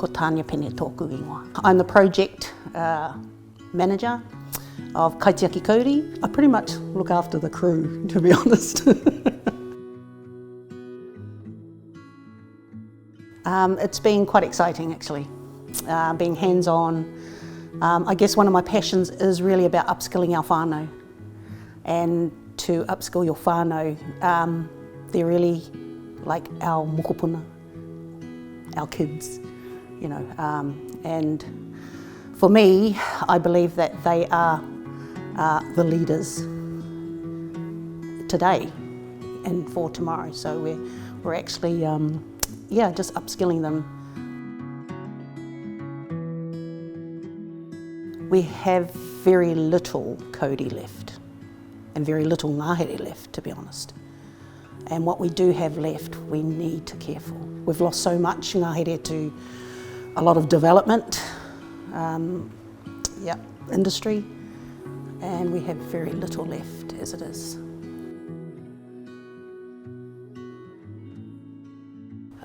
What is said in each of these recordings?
ko Tania Pene tōku ingoa. I'm the project manager of Kauri. I pretty much look after the crew, to be honest. It's been quite exciting actually, being hands-on. I guess one of my passions is really about upskilling our whānau. And to upskill your whānau, they're really like our mokopuna, our kids, you know. And for me, I believe that they are the leaders today and for tomorrow. So we're actually, just upskilling them. We have very little kauri left and very little ngāhere left, to be honest. And what we do have left, we need to care for. We've lost so much ngāhere to a lot of development, industry, and we have very little left as it is.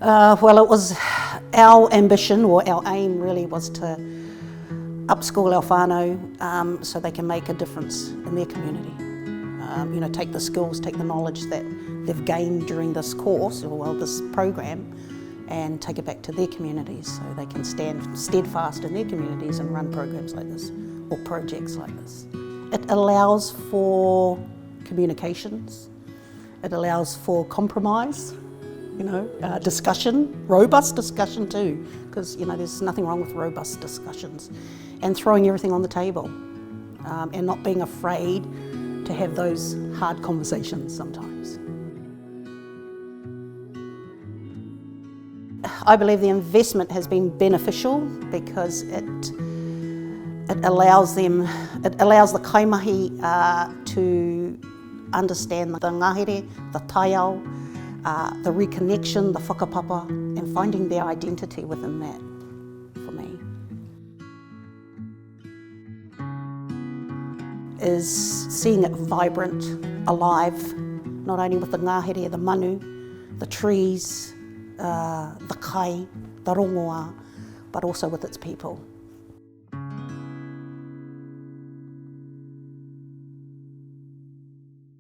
Well, it was our ambition, or our aim really, was to upskill our whānau so they can make a difference in their community. Take the skills, take the knowledge that they've gained during this course, or this program, and take it back to their communities so they can stand steadfast in their communities and run programs like this, or projects like this. It allows for communications, it allows for compromise, discussion, robust discussion too, because there's nothing wrong with robust discussions, and throwing everything on the table and not being afraid to have those hard conversations sometimes. I believe the investment has been beneficial because it allows the kaimahi to understand the ngāhere, the taiao, the reconnection, the whakapapa, and finding their identity within that, for me, is seeing it vibrant, alive, not only with the ngāhere, the manu, the trees, the kai, the rongoa, but also with its people.